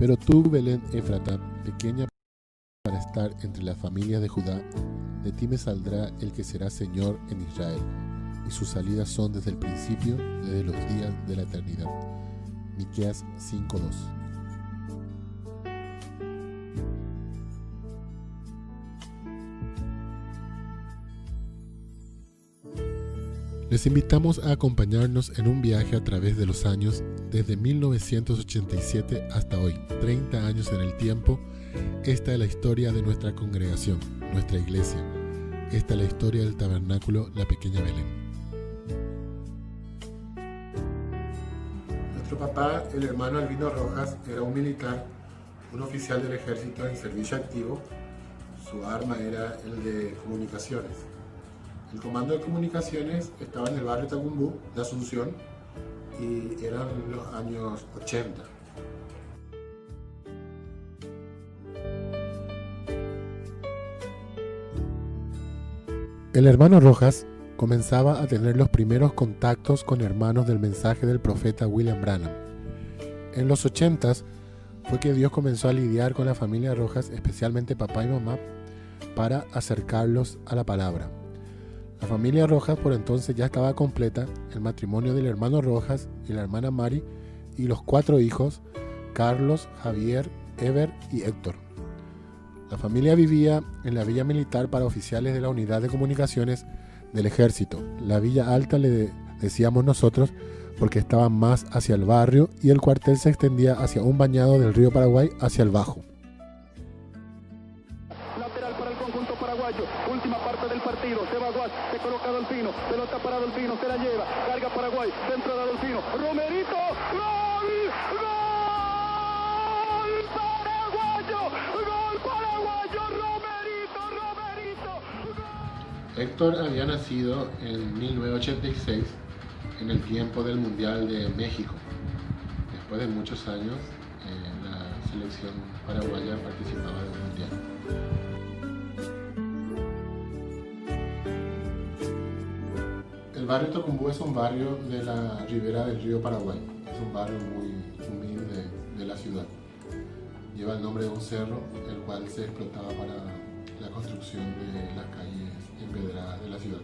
Pero tú, Belén Éfrata, pequeña para estar entre las familias de Judá, de ti me saldrá el que será Señor en Israel, y sus salidas son desde el principio, desde los días de la eternidad. Miqueas 5:2. Les invitamos a acompañarnos en un viaje a través de los años, desde 1987 hasta hoy, 30 años en el tiempo. Esta es la historia de nuestra congregación, nuestra iglesia. Esta es la historia del tabernáculo La Pequeña Belén. Nuestro papá, el hermano Albino Rojas, era un militar, un oficial del ejército en servicio activo. Su arma era el de comunicaciones. El comando de comunicaciones estaba en el barrio Tacumbú de Asunción y eran los años 80. El hermano Rojas comenzaba a tener los primeros contactos con hermanos del mensaje del profeta William Branham. En los 80s fue que Dios comenzó a lidiar con la familia Rojas, especialmente papá y mamá, para acercarlos a la palabra. La familia Rojas por entonces ya estaba completa, el matrimonio del hermano Rojas y la hermana Mari y los 4 hijos, Carlos, Javier, Ever y Héctor. La familia vivía en la villa militar para oficiales de la unidad de comunicaciones del ejército. La Villa Alta le decíamos nosotros porque estaba más hacia el barrio y el cuartel se extendía hacia un bañado del río Paraguay hacia el bajo. Lateral para el conjunto paraguayo, última parte del partido, se va Guas, se coloca Dolfino, pelota para Dolfino, se la lleva, carga Paraguay, centro de Dolfino, Romerito, ¡gol! ¡Gol! ¡Paraguayo! ¡Gol paraguayo! ¡Romerito! ¡Gol! Héctor había nacido en 1986, en el tiempo del Mundial de México. Después de muchos años, la selección paraguaya participaba del Mundial. El barrio Tacumbú es un barrio de la ribera del río Paraguay. Es un barrio muy humilde de la ciudad. Lleva el nombre de un cerro, el cual se explotaba para la construcción de las calles empedradas de la ciudad.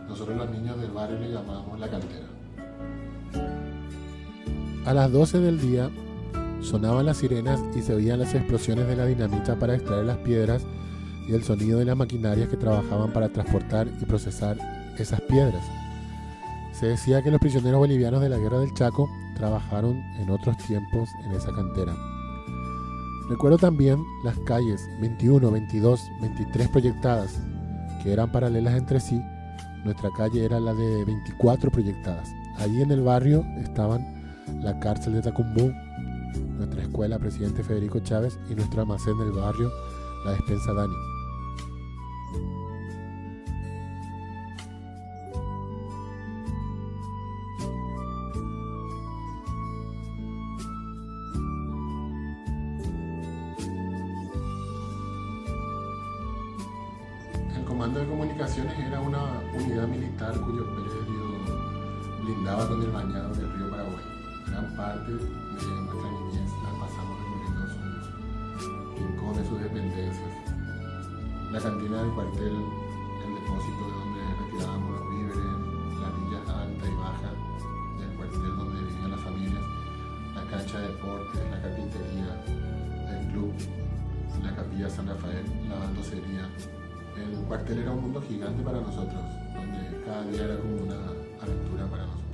Nosotros los niños del barrio le llamamos la cantera. A las 12 del día sonaban las sirenas y se oían las explosiones de la dinamita para extraer las piedras y el sonido de las maquinarias que trabajaban para transportar y procesar esas piedras. Se decía que los prisioneros bolivianos de la Guerra del Chaco trabajaron en otros tiempos en esa cantera. Recuerdo también las calles 21, 22, 23 proyectadas, que eran paralelas entre sí. Nuestra calle era la de 24 proyectadas. Allí en el barrio estaban la cárcel de Tacumbú, nuestra escuela Presidente Federico Chávez y nuestro almacén del barrio, la despensa Dani. El comando de comunicaciones era una unidad militar cuyo predio lindaba con el bañado del río Paraguay. Gran parte de nuestra niñez la pasamos recorriendo sus rincones, sus dependencias. La cantina del cuartel, el depósito de donde retirábamos los víveres, las villas alta y baja del cuartel donde vivían las familias, la cancha de deportes, la carpintería, el club, la capilla San Rafael, la baldosería. El cuartel era un mundo gigante para nosotros, donde cada día era como una aventura para nosotros.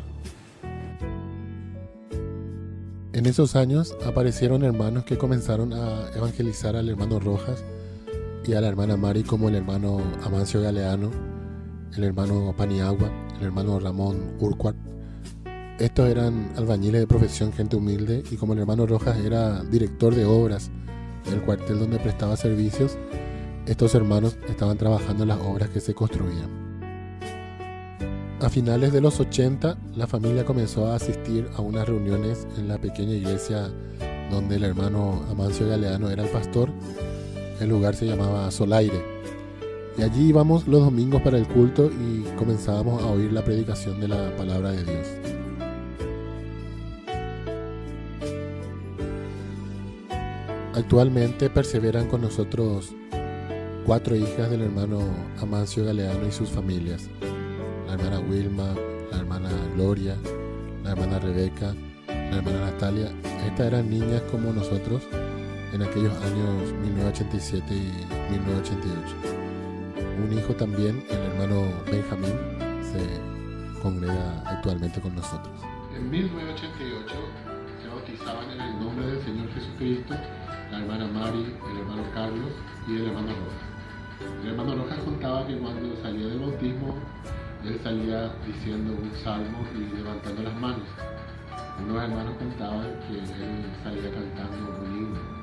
En esos años aparecieron hermanos que comenzaron a evangelizar al hermano Rojas y a la hermana Mari, como el hermano Amancio Galeano, el hermano Paniagua, el hermano Ramón Urquhart. Estos eran albañiles de profesión, gente humilde, y como el hermano Rojas era director de obras del cuartel donde prestaba servicios, estos hermanos estaban trabajando en las obras que se construían. A finales de los 80, la familia comenzó a asistir a unas reuniones en la pequeña iglesia donde el hermano Amancio Galeano era el pastor. El lugar se llamaba Solaire. Y allí íbamos los domingos para el culto y comenzábamos a oír la predicación de la palabra de Dios. Actualmente perseveran con nosotros 4 hijas del hermano Amancio Galeano y sus familias. La hermana Wilma, la hermana Gloria, la hermana Rebeca, la hermana Natalia. Estas eran niñas como nosotros en aquellos años 1987 y 1988. Un hijo también, el hermano Benjamín, se congrega actualmente con nosotros. En 1988 se bautizaban en el nombre del Señor Jesucristo la hermana Mari, el hermano Carlos y el hermano Rojas. El hermano Rojas contaba que cuando salía del bautismo, él salía diciendo un salmo y levantando las manos. Unos hermanos contaban que él salía cantando un himno.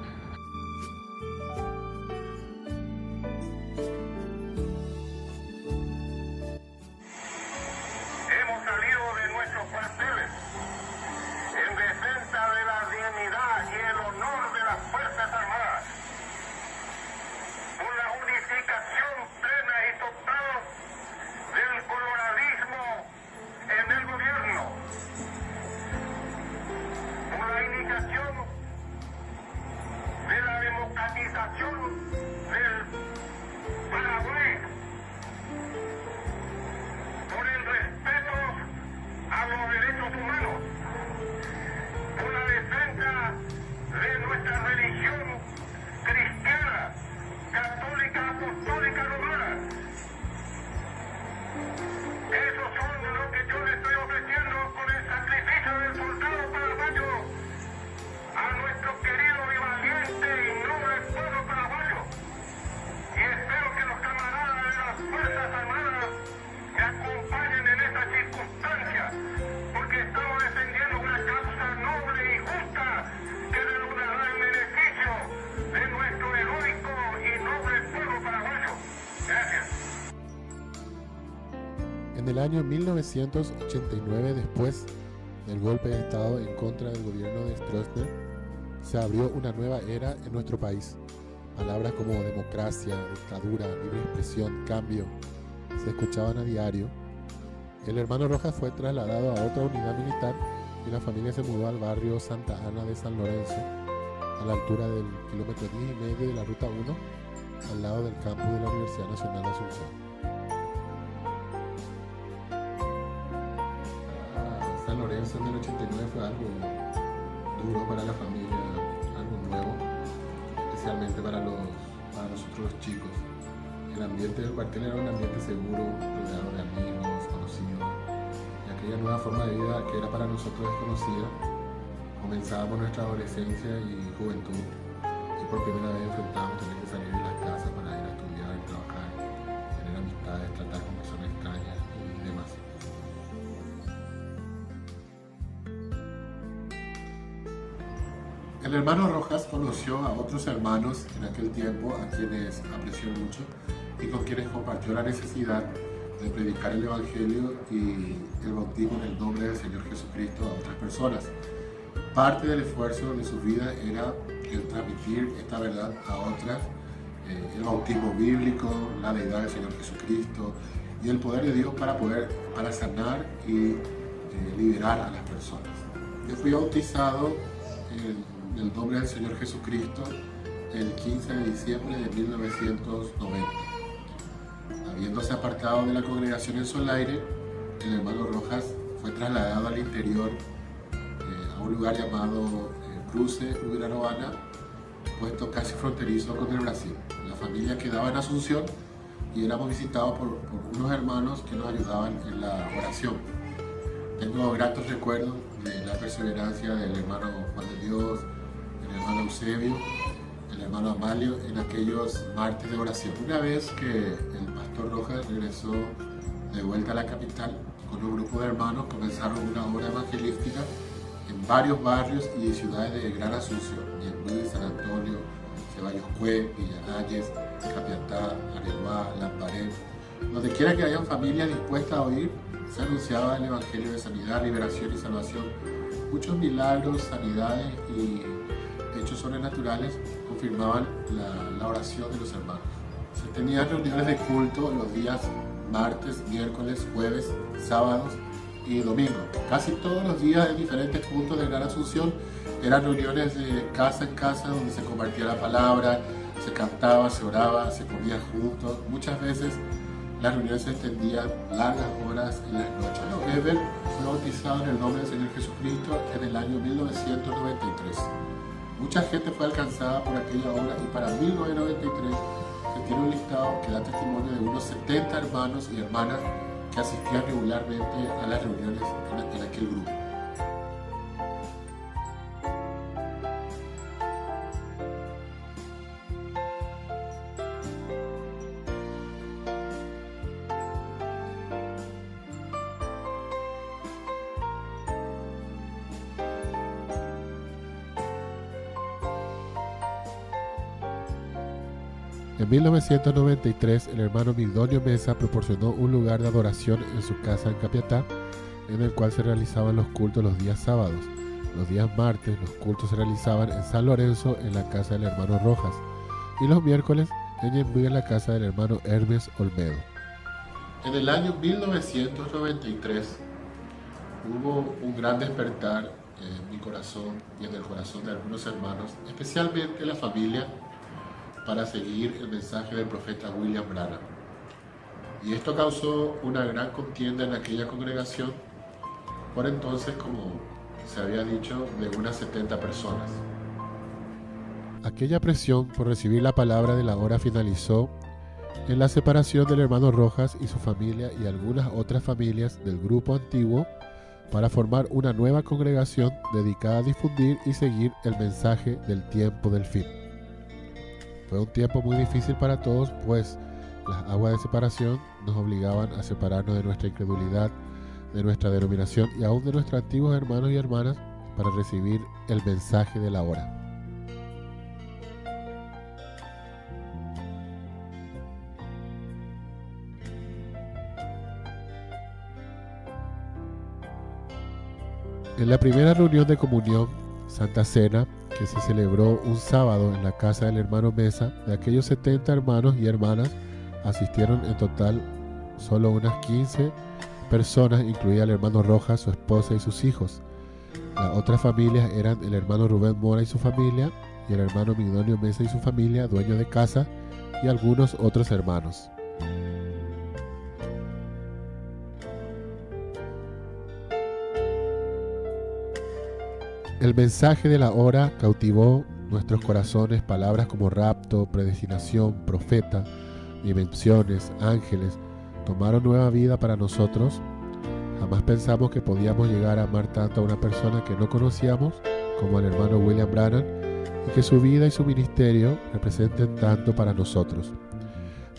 En el año 1989, después del golpe de Estado en contra del gobierno de Stroessner, se abrió una nueva era en nuestro país. Palabras como democracia, dictadura, libre expresión, cambio, se escuchaban a diario. El hermano Rojas fue trasladado a otra unidad militar y la familia se mudó al barrio Santa Ana de San Lorenzo, a la altura del kilómetro 10,5 de la Ruta 1, al lado del campus de la Universidad Nacional de Asunción. San Lorenzo en el 89 fue algo duro para la familia, algo nuevo, especialmente para nosotros los chicos. El ambiente del cuartel era un ambiente seguro, rodeado de amigos, conocidos, y aquella nueva forma de vida que era para nosotros desconocida. Comenzábamos nuestra adolescencia y juventud, y por primera vez enfrentábamos tener que salir de las casas para ir a estudiar, trabajar, tener amistades, tratar con personas extrañas y demás. El hermano Rojas conoció a otros hermanos en aquel tiempo a quienes apreció mucho y con quienes compartió la necesidad de predicar el Evangelio y el bautismo en el nombre del Señor Jesucristo a otras personas. Parte del esfuerzo de su vida era el transmitir esta verdad a otras, el bautismo bíblico, la deidad del Señor Jesucristo y el poder de Dios para sanar y liberar a las personas. Yo fui bautizado en el nombre del Señor Jesucristo el 15 de diciembre de 1990. Habiéndose apartado de la congregación en Solaire, el hermano Rojas fue trasladado al interior a un lugar llamado Cruce Ubiranobana, puesto casi fronterizo con el Brasil. La familia quedaba en Asunción y éramos visitados por unos hermanos que nos ayudaban en la oración. Tengo gratos recuerdos de la perseverancia del hermano Juan de Dios, el hermano Eusebio, el hermano Amalio en aquellos martes de oración. Una vez que el pastor Rojas regresó de vuelta a la capital, con un grupo de hermanos comenzaron una obra evangelística en varios barrios y ciudades de Gran Asunción, Ñemby, San Antonio, Ceballos Cue, Villanayes, Capiatá, Areguá, Lambaré. Donde quiera que hayan familias dispuestas a oír, se anunciaba el Evangelio de sanidad, liberación y salvación. Muchos milagros, sanidades y hechos sobrenaturales confirmaban la oración de los hermanos. Se tenían reuniones de culto los días martes, miércoles, jueves, sábados y domingo. Casi todos los días en diferentes puntos de Gran Asunción eran reuniones de casa en casa donde se compartía la palabra, se cantaba, se oraba, se comía juntos. Muchas veces las reuniones se extendían largas horas en las noches. Weber fue bautizado en el nombre del Señor Jesucristo en el año 1993. Mucha gente fue alcanzada por aquella obra y para 1993 se tiene un listado que da testimonio de unos 70 hermanos y hermanas que asistían regularmente a las reuniones en aquel grupo. En 1993, el hermano Migdolio Mesa proporcionó un lugar de adoración en su casa en Capiatá, en el cual se realizaban los cultos los días sábados. Los días martes, los cultos se realizaban en San Lorenzo, en la casa del hermano Rojas, y los miércoles en Ñemby, en la casa del hermano Hermes Olmedo. En el año 1993 hubo un gran despertar en mi corazón y en el corazón de algunos hermanos, especialmente la familia, para seguir el mensaje del profeta William Branham. Y esto causó una gran contienda en aquella congregación, por entonces, como se había dicho, de unas 70 personas. Aquella presión por recibir la palabra de la hora finalizó en la separación del hermano Rojas y su familia y algunas otras familias del grupo antiguo para formar una nueva congregación dedicada a difundir y seguir el mensaje del tiempo del fin. Fue un tiempo muy difícil para todos, pues las aguas de separación nos obligaban a separarnos de nuestra incredulidad, de nuestra denominación y aún de nuestros antiguos hermanos y hermanas para recibir el mensaje de la hora. En la primera reunión de comunión, Santa Cena, que se celebró un sábado en la casa del hermano Mesa, de aquellos 70 hermanos y hermanas asistieron en total solo unas 15 personas, incluida el hermano Rojas, su esposa y sus hijos. Las otras familias eran el hermano Rubén Mora y su familia, y el hermano Migdolio Mesa y su familia, dueño de casa, y algunos otros hermanos. El mensaje de la hora cautivó nuestros corazones. Palabras como rapto, predestinación, profeta, dimensiones, ángeles, tomaron nueva vida para nosotros. Jamás pensamos que podíamos llegar a amar tanto a una persona que no conocíamos como al hermano William Branham y que su vida y su ministerio representen tanto para nosotros.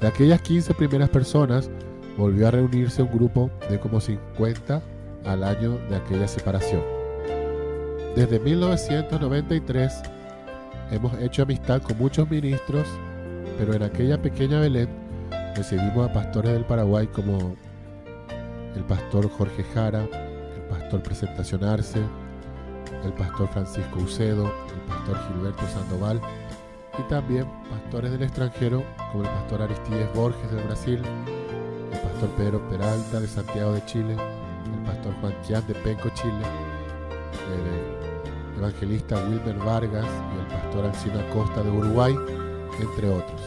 De aquellas 15 primeras personas, volvió a reunirse un grupo de como 50 al año de aquella separación. Desde 1993 hemos hecho amistad con muchos ministros, pero en aquella pequeña Belén recibimos a pastores del Paraguay como el pastor Jorge Jara, el pastor Presentación Arce, el pastor Francisco Ucedo, el pastor Gilberto Sandoval y también pastores del extranjero como el pastor Aristides Borges del Brasil, el pastor Pedro Peralta de Santiago de Chile, el pastor Juan Quián de Penco, Chile, el evangelista Wilmer Vargas y el pastor Alcino Acosta de Uruguay, entre otros.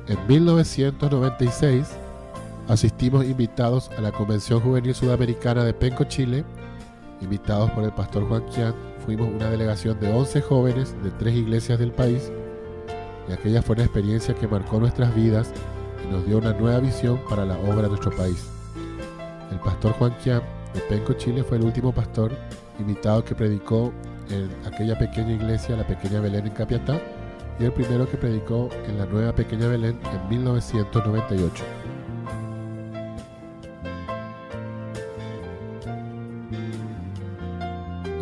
En 1996 asistimos invitados a la Convención Juvenil Sudamericana de Penco, Chile. Invitados por el pastor Juan Quián, fuimos una delegación de 11 jóvenes de 3 iglesias del país, y aquella fue una experiencia que marcó nuestras vidas y nos dio una nueva visión para la obra de nuestro país. El pastor Juan Quián de Penco, Chile, fue el último pastor invitado que predicó en aquella pequeña iglesia, la Pequeña Belén en Capiatá, y el primero que predicó en la nueva Pequeña Belén en 1998.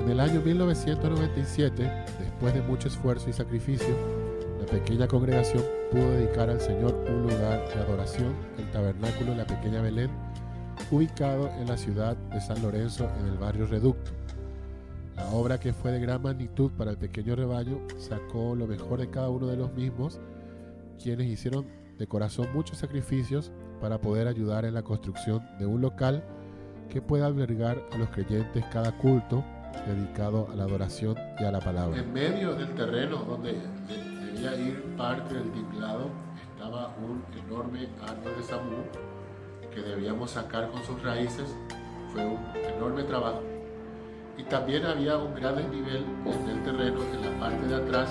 En el año 1997, después de mucho esfuerzo y sacrificio, la pequeña congregación pudo dedicar al Señor un lugar de adoración, el tabernáculo de la Pequeña Belén, ubicado en la ciudad de San Lorenzo, en el barrio Reducto. La obra, que fue de gran magnitud para el pequeño rebaño, sacó lo mejor de cada uno de los mismos, quienes hicieron de corazón muchos sacrificios para poder ayudar en la construcción de un local que pueda albergar a los creyentes cada culto dedicado a la adoración y a la palabra. En medio del terreno donde debía ir parte del tinglado estaba un enorme árbol de samú que debíamos sacar con sus raíces. Fue un enorme trabajo. Y también había un gran desnivel en el terreno, en la parte de atrás,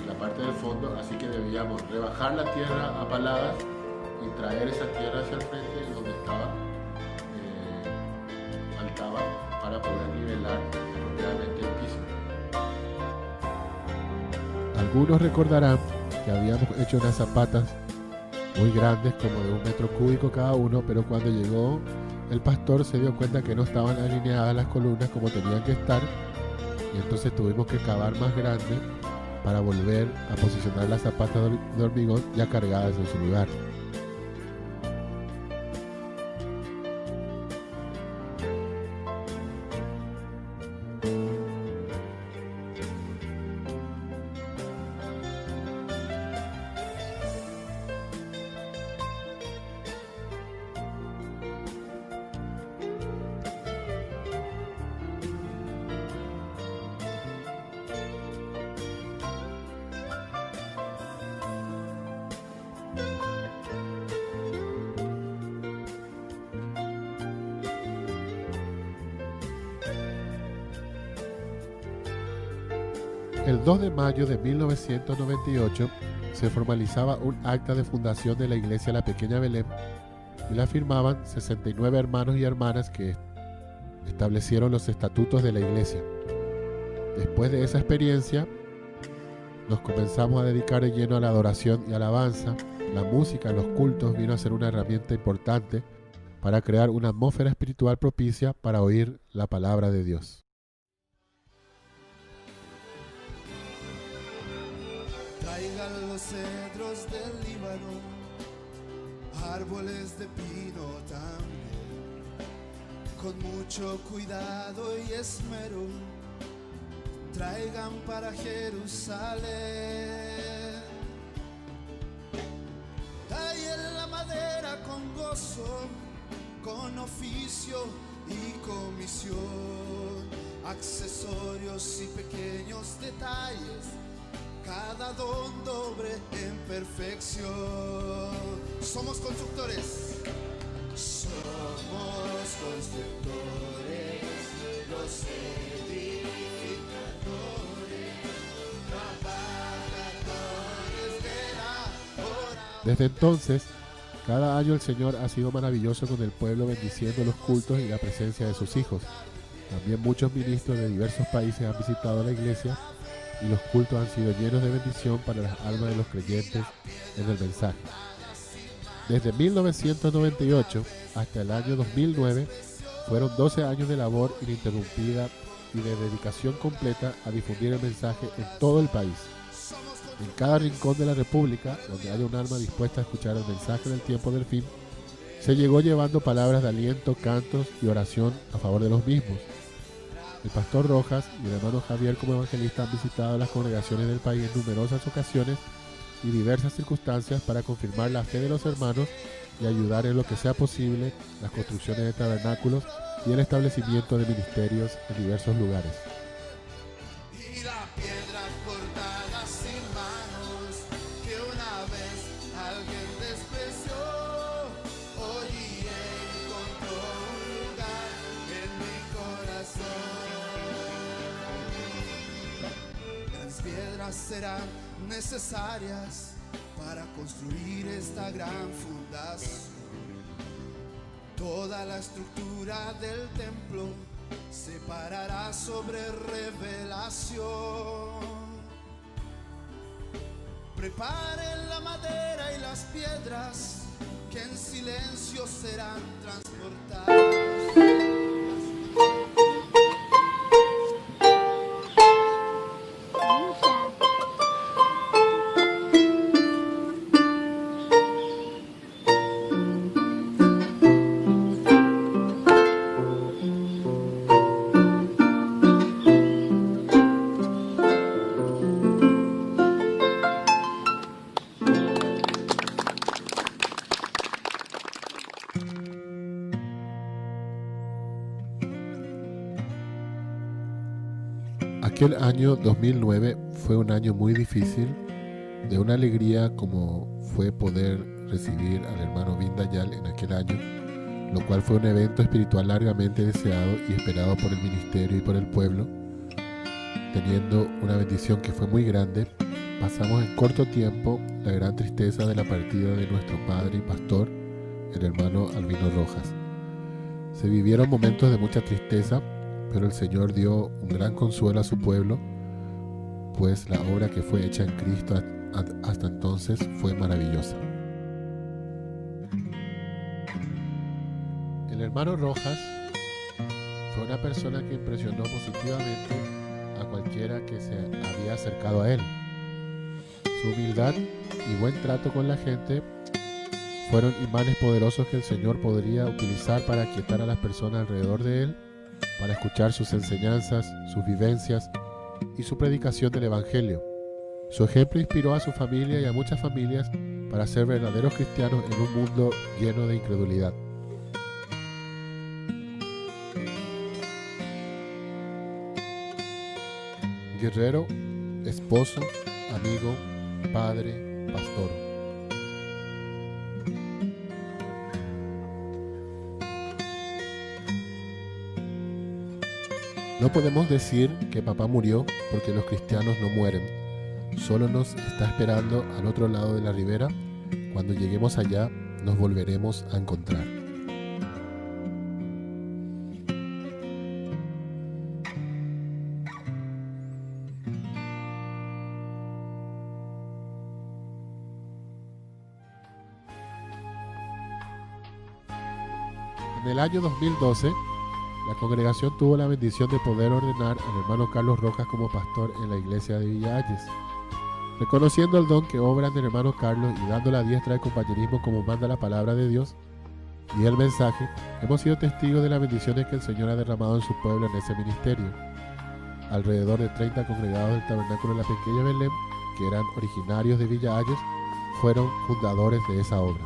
en la parte del fondo, así que debíamos rebajar la tierra a paladas y traer esa tierra hacia el frente donde faltaba para poder nivelar apropiadamente el piso. Algunos recordarán que habíamos hecho unas zapatas muy grandes, como de 1 metro cúbico cada uno, pero cuando llegó el pastor se dio cuenta que no estaban alineadas las columnas como tenían que estar, y entonces tuvimos que cavar más grande para volver a posicionar las zapatas de hormigón ya cargadas en su lugar. El 2 de mayo de 1998 se formalizaba un acta de fundación de la iglesia La Pequeña Belén y la firmaban 69 hermanos y hermanas que establecieron los estatutos de la iglesia. Después de esa experiencia, nos comenzamos a dedicar de lleno a la adoración y alabanza. La música en los cultos vino a ser una herramienta importante para crear una atmósfera espiritual propicia para oír la palabra de Dios. Traigan los cedros del Líbano, árboles de pino también, con mucho cuidado y esmero, traigan para Jerusalén. Tallen la madera con gozo, con oficio y comisión, accesorios y pequeños detalles, cada don doble en perfección. Somos constructores. Somos constructores, los edificadores, trabajadores de la hora. Desde entonces, cada año el Señor ha sido maravilloso con el pueblo, bendiciendo los cultos y la presencia de sus hijos. También muchos ministros de diversos países han visitado la iglesia y los cultos han sido llenos de bendición para las almas de los creyentes en el mensaje. Desde 1998 hasta el año 2009 fueron 12 años de labor ininterrumpida y de dedicación completa a difundir el mensaje en todo el país. En cada rincón de la República, donde haya un alma dispuesta a escuchar el mensaje del tiempo del fin, se llegó llevando palabras de aliento, cantos y oración a favor de los mismos. El pastor Rojas y el hermano Javier como evangelista han visitado las congregaciones del país en numerosas ocasiones y diversas circunstancias para confirmar la fe de los hermanos y ayudar en lo que sea posible las construcciones de tabernáculos y el establecimiento de ministerios en diversos lugares. Y la piedra cortada sin manos que una vez alguien despreció, hoy encontró un lugar en mi corazón. Las piedras serán necesarias para construir esta gran fundación. Toda la estructura del templo se parará sobre revelación. Preparen la madera y las piedras que en silencio serán transportadas. Aquel año 2009 fue un año muy difícil, de una alegría como fue poder recibir al hermano Vindayal en aquel año, lo cual fue un evento espiritual largamente deseado y esperado por el ministerio y por el pueblo. Teniendo una bendición que fue muy grande, pasamos en corto tiempo la gran tristeza de la partida de nuestro padre y pastor, el hermano Albino Rojas. Se vivieron momentos de mucha tristeza, pero el Señor dio un gran consuelo a su pueblo, pues la obra que fue hecha en Cristo hasta entonces fue maravillosa. El hermano Rojas fue una persona que impresionó positivamente a cualquiera que se había acercado a él. Su humildad y buen trato con la gente fueron imanes poderosos que el Señor podría utilizar para aquietar a las personas alrededor de él, para escuchar sus enseñanzas, sus vivencias y su predicación del Evangelio. Su ejemplo inspiró a su familia y a muchas familias para ser verdaderos cristianos en un mundo lleno de incredulidad. Guerrero, esposo, amigo, padre, pastor. No podemos decir que papá murió porque los cristianos no mueren. Solo nos está esperando al otro lado de la ribera. Cuando lleguemos allá, nos volveremos a encontrar. En el año 2012, la congregación tuvo la bendición de poder ordenar al hermano Carlos Rojas como pastor en la iglesia de Villa Hayes. Reconociendo el don que obra en el hermano Carlos y dando la diestra de compañerismo como manda la palabra de Dios y el mensaje, hemos sido testigos de las bendiciones que el Señor ha derramado en su pueblo en ese ministerio. Alrededor de 30 congregados del tabernáculo de la pequeña Belén, que eran originarios de Villa Hayes, fueron fundadores de esa obra.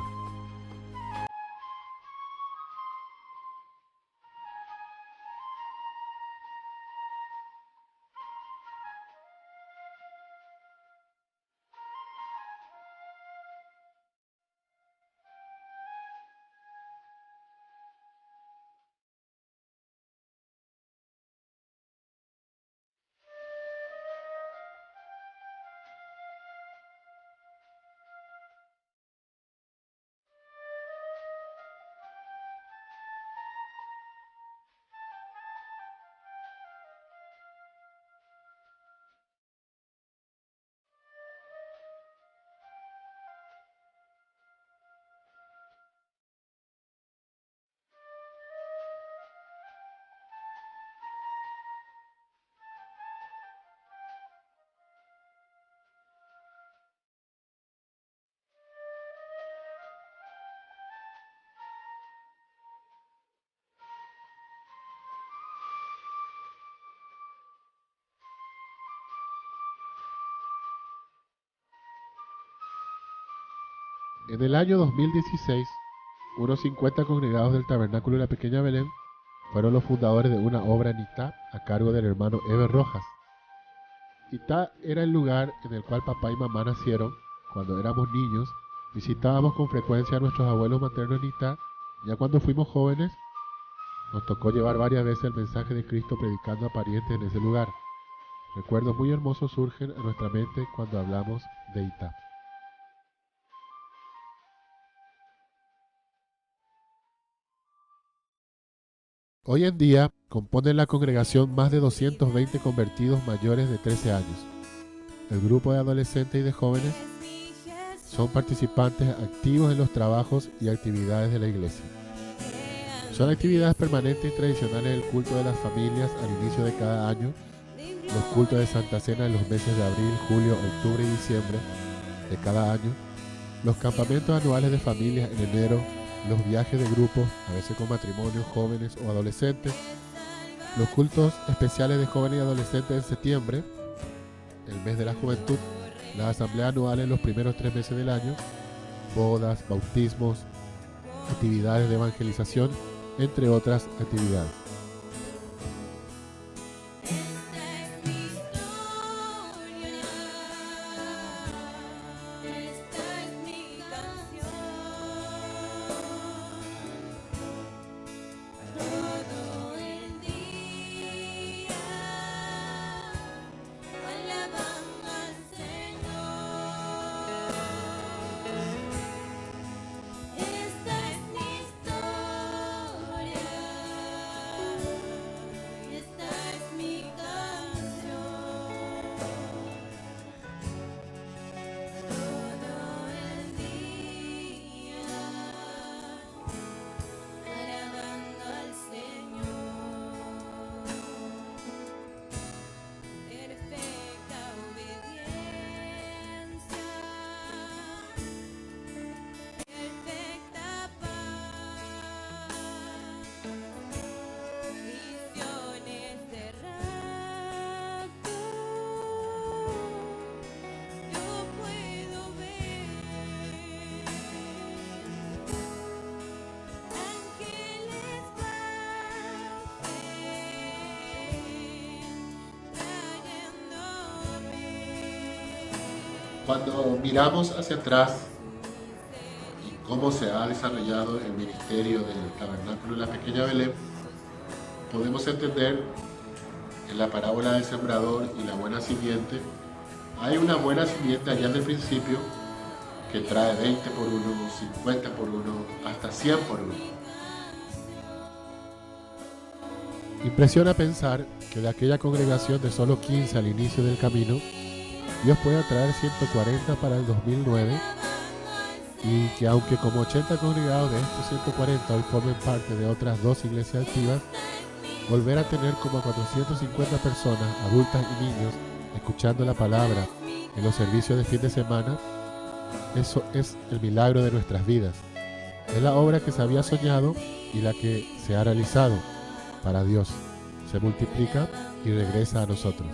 En el año 2016, unos 50 congregados del tabernáculo de la pequeña Belén fueron los fundadores de una obra en Itá a cargo del hermano Eber Rojas. Itá era el lugar en el cual papá y mamá nacieron. Cuando éramos niños, visitábamos con frecuencia a nuestros abuelos maternos en Itá. Ya cuando fuimos jóvenes, nos tocó llevar varias veces el mensaje de Cristo predicando a parientes en ese lugar. Recuerdos muy hermosos surgen a nuestra mente cuando hablamos de Itá. Hoy en día componen la congregación más de 220 convertidos mayores de 13 años. El grupo de adolescentes y de jóvenes son participantes activos en los trabajos y actividades de la iglesia. Son actividades permanentes y tradicionales del culto de las familias al inicio de cada año, los cultos de Santa Cena en los meses de abril, julio, octubre y diciembre de cada año, los campamentos anuales de familias en enero, los viajes de grupos, a veces con matrimonios, jóvenes o adolescentes, los cultos especiales de jóvenes y adolescentes en septiembre, el mes de la juventud, las asambleas anuales en los primeros 3 meses del año, bodas, bautismos, actividades de evangelización, entre otras actividades. Cuando miramos hacia atrás y cómo se ha desarrollado el ministerio del Tabernáculo de la Pequeña Belén, podemos entender en la parábola del sembrador y la buena simiente, hay una buena simiente allá en el principio que trae 20 por 1, 50 por 1, hasta 100 por 1. Impresiona pensar que de aquella congregación de solo 15 al inicio del camino, Dios puede traer 140 para el 2009 y que aunque como 80 congregados de estos 140 hoy formen parte de otras 2 iglesias activas, volver a tener como 450 personas, adultas y niños, escuchando la palabra en los servicios de fin de semana, eso es el milagro de nuestras vidas. Es la obra que se había soñado y la que se ha realizado para Dios. Se multiplica y regresa a nosotros.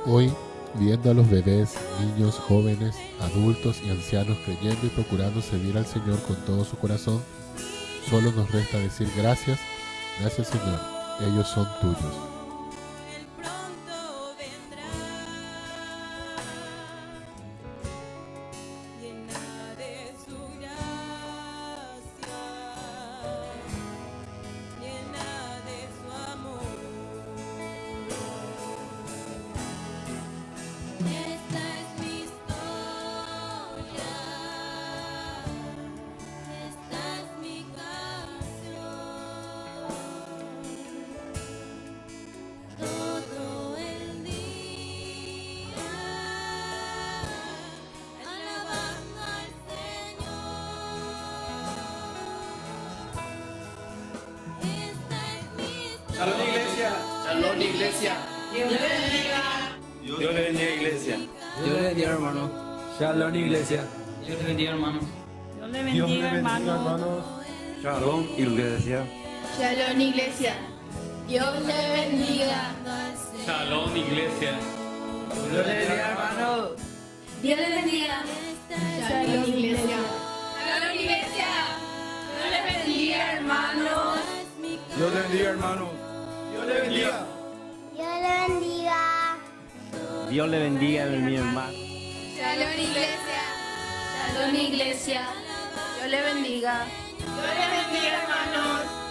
Hoy, viendo a los bebés, niños, jóvenes, adultos y ancianos creyendo y procurando servir al Señor con todo su corazón, solo nos resta decir gracias, gracias Señor, ellos son tuyos. Salón iglesia. Salón iglesia. Dios le bendiga. Dios le bendiga, iglesia. Dios le bendiga, hermano. Shalom iglesia. Dios le bendiga, hermano. Dios le bendiga, hermanos. Shalom iglesia. Shalom iglesia. Dios le bendiga. Shalom, iglesia. Dios le bendiga, hermano. Dios le bendiga. Shalom iglesia. Shalom iglesia. Dios le bendiga, hermanos. Dios le bendiga, hermano. Dios le bendiga. Dios le bendiga. Dios le bendiga, mi hermano. Shalom iglesia. Shalom iglesia. Dios le bendiga. Dios le bendiga, hermanos.